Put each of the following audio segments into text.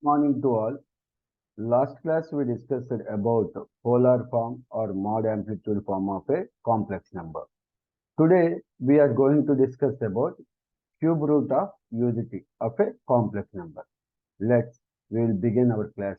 Morning to all. Last class we discussed about polar form or mod amplitude form of a complex number. Today we are going to discuss about cube root of unity of a complex number. We will begin our class.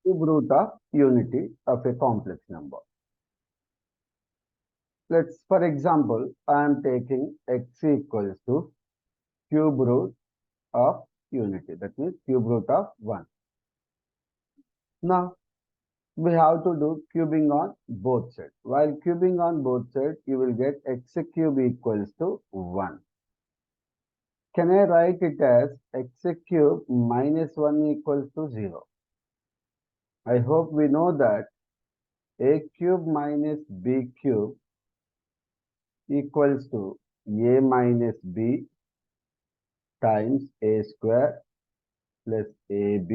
Cube root of unity of a complex number. For example, I am taking x equals to cube root of unity. That means cube root of 1. Now, we have to do cubing on both sides. While cubing on both sides, you will get x cube equals to 1. Can I write it as x cube minus 1 equals to 0? I hope we know that a cube minus b cube equals to a minus b times a square plus ab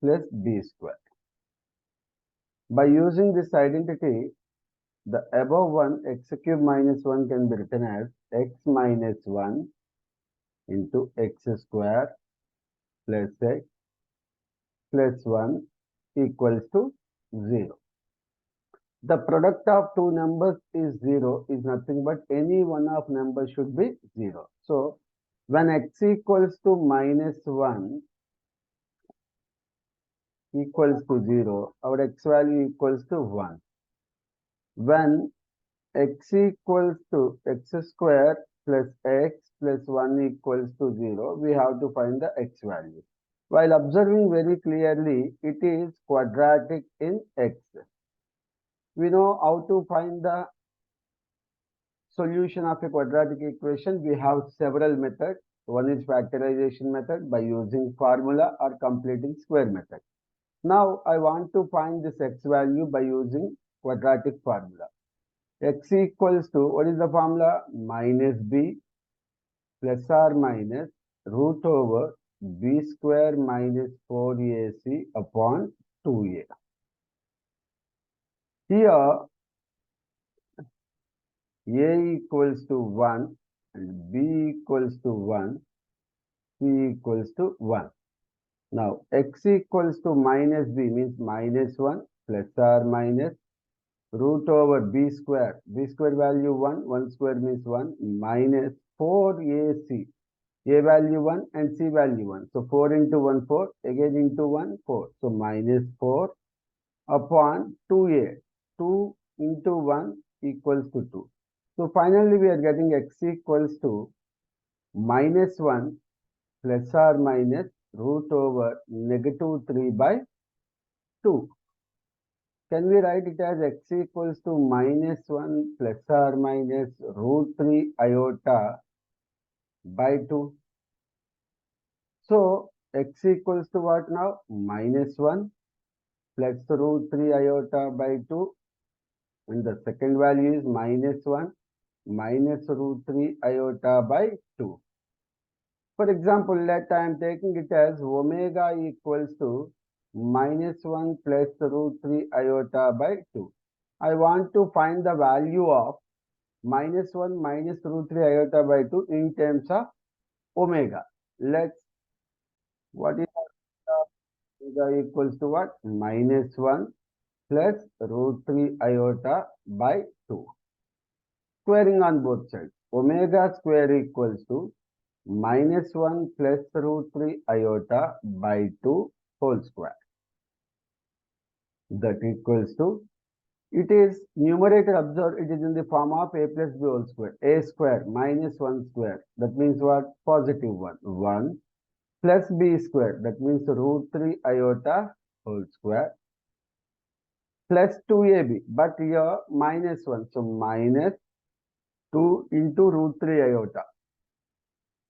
plus b square. By using this identity, the above one, x cube minus 1 can be written as x minus 1 into x square plus x plus 1 equals to 0. The product of two numbers is 0 is nothing but any one of numbers should be 0. So, when x equals to minus 1 equals to 0, our x value equals to 1. When x equals to x square plus x plus 1 equals to 0, we have to find the x value. While observing very clearly, it is quadratic in x. We know how to find the solution of a quadratic equation. We have several methods. One is factorization method by using formula or completing square method. Now, I want to find this x value by using quadratic formula. X equals to, what is the formula? Minus b plus or minus root over b square minus 4ac upon 2a. Here, a equals to 1 and b equals to 1, c equals to 1. Now, x equals to minus b means minus 1 plus or minus root over b square value 1 square means 1, minus 4ac, a value 1 and c value 1. So, 4 into 1, 4, again into 1, 4. So, minus 4 upon 2a, 2 into 1 equals to 2. So, finally, we are getting x equals to minus 1 plus or minus root over negative 3 by 2. Can we write it as x equals to minus 1 plus or minus root 3 iota by 2? So, x equals to what now? Minus 1 plus root 3 iota by 2. And the second value is minus 1 minus root 3 iota by 2. For example, let I am taking it as omega equals to minus 1 plus root 3 iota by 2. I want to find the value of minus 1 minus root 3 iota by 2 in terms of omega. What is omega equals to what? Minus 1 plus root 3 iota by 2. Squaring on both sides. Omega square equals to minus 1 plus root 3 iota by 2 whole square. That equals to, it is numerator, observe, it is in the form of a plus b whole square. A square minus 1 square. That means what? Positive 1. 1 plus b square. That means root 3 iota whole square. Plus 2ab. But here minus 1. So minus 2 into root 3 iota.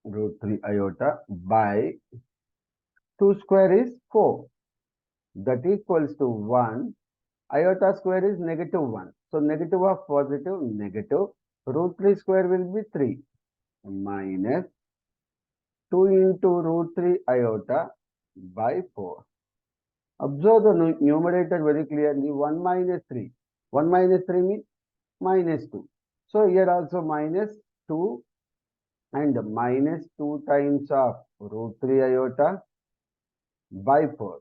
Root 3 iota by 2 square is 4. That equals to 1. Iota square is negative 1. So, negative of positive, negative. Root 3 square will be 3. Minus 2 into root 3 iota by 4. Observe the numerator very clearly. 1 minus 3. 1 minus 3 means minus 2. So, here also minus 2 and minus 2 times of root 3 iota by 4.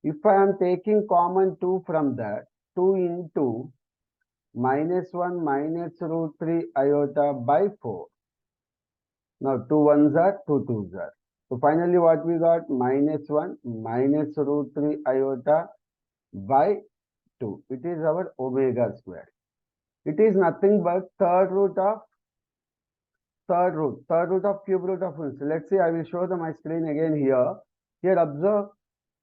If I am taking common 2 from that, 2 into minus 1 minus root 3 iota by 4. Now 2 ones are 2 twos are. So finally what we got? Minus 1 minus root 3 iota by 2. It is our omega square. It is nothing but third root of cube root of 1. So let's see, I will show my screen again here. Here observe,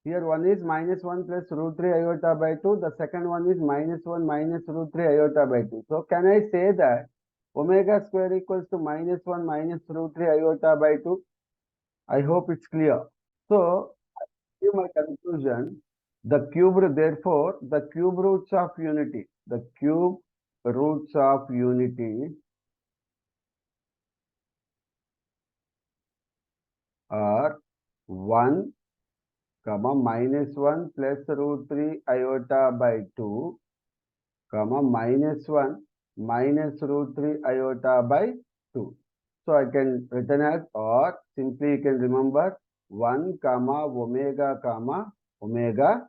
here one is minus 1 plus root 3 iota by 2. The second one is minus 1 minus root 3 iota by 2. So can I say that omega square equals to minus 1 minus root 3 iota by 2? I hope it's clear. So, give my conclusion. Therefore, the cube roots of unity, are 1, minus 1 plus root 3 iota by 2, minus 1 minus root 3 iota by 2. So I can written as, or simply you can remember 1 omega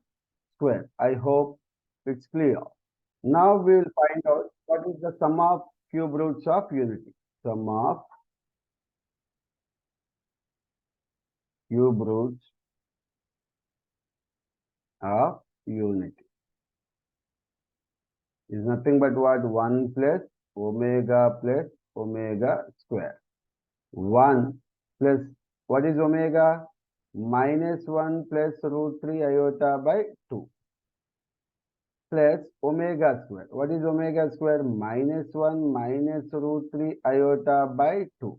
square. I hope it's clear. Now we will find out what is the sum of cube roots of unity. Sum of cube roots of unity is nothing but what? 1 plus omega square. 1 plus, what is omega? Minus 1 plus root 3 iota by 2 plus omega square. What is omega square? Minus 1 minus root 3 iota by 2.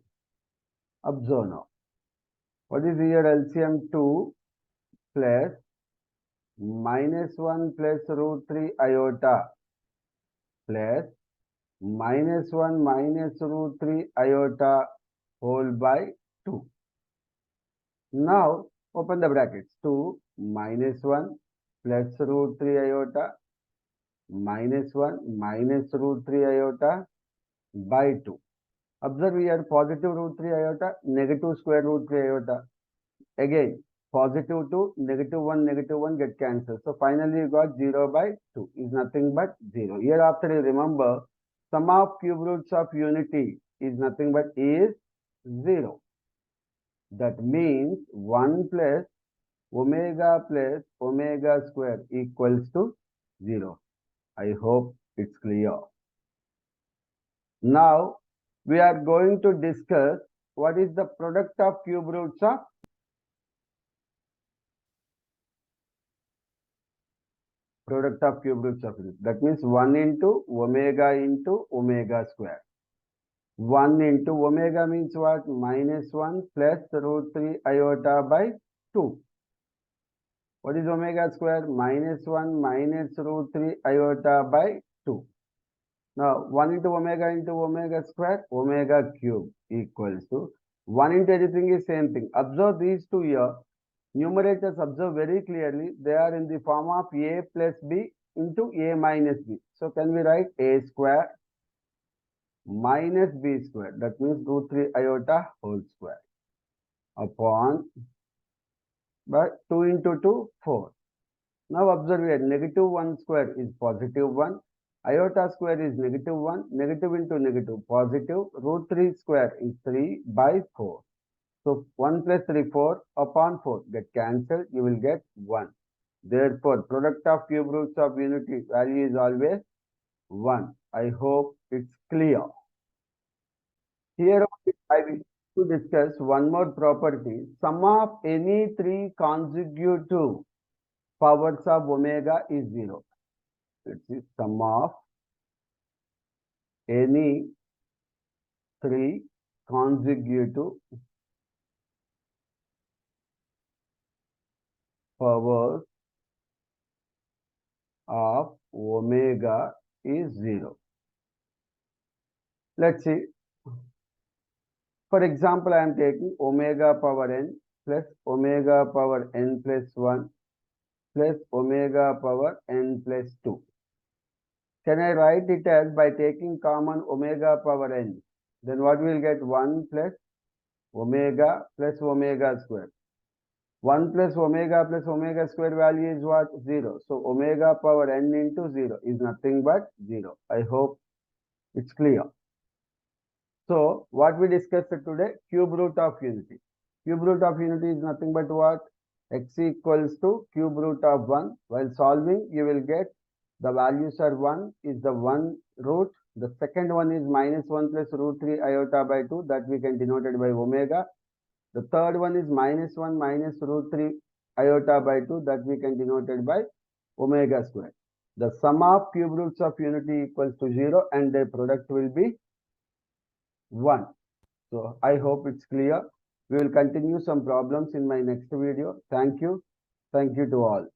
Observe now. What is here LCM? 2 plus minus 1 plus root 3 iota plus minus 1 minus root 3 iota whole by 2. Now open the brackets. 2 minus 1 plus root 3 iota minus 1 minus root 3 iota by 2. Observe here positive root 3 iota, negative square root 3 iota. Again, positive 2, negative 1 get cancelled. So finally you got 0 by 2 is nothing but 0. Hereafter you remember, sum of cube roots of unity is nothing but is 0. That means 1 plus omega square equals to 0. I hope it's clear. Now we are going to discuss what is the product of cube roots of unity. That means 1 into omega square. 1 into omega means what? Minus 1 plus root 3 iota by 2. What is omega square? Minus 1 minus root 3 iota by 2. Now 1 into omega square, omega cube equals to 1 into everything is same thing. Observe these two here. Numerators, observe very clearly. They are in the form of a plus b into a minus b. So can we write a square minus b square? That means root 3 iota whole square upon by 2 into 2, 4. Now observe here, negative 1 square is positive 1. Iota square is negative 1. Negative into negative, positive. Root 3 square is 3 by 4. So 1 plus 3, 4 upon 4 get cancelled. You will get 1. Therefore, product of cube roots of unity value is always 1. I hope it's clear. Here I wish to discuss one more property. Sum of any three consecutive powers of omega is 0. It is sum of any three consecutive powers of omega is 0. Let's see. For example, I am taking omega power n plus omega power n plus 1 plus omega power n plus 2. Can I write it as by taking common omega power n? Then what will get? 1 plus omega plus omega square. 1 plus omega square value is what? 0. So omega power n into 0 is nothing but 0. I hope it's clear. So what we discussed today, cube root of unity. Cube root of unity is nothing but what? X equals to cube root of 1. While solving, you will get the values are 1 is the 1 root. The second one is minus 1 plus root 3 iota by 2, that we can denote it by omega. The third one is minus 1 minus root 3 iota by 2, that we can denote it by omega square. The sum of cube roots of unity equals to 0 and their product will be 1. So I hope it's clear. We will continue some problems in my next video. Thank you. Thank you to all.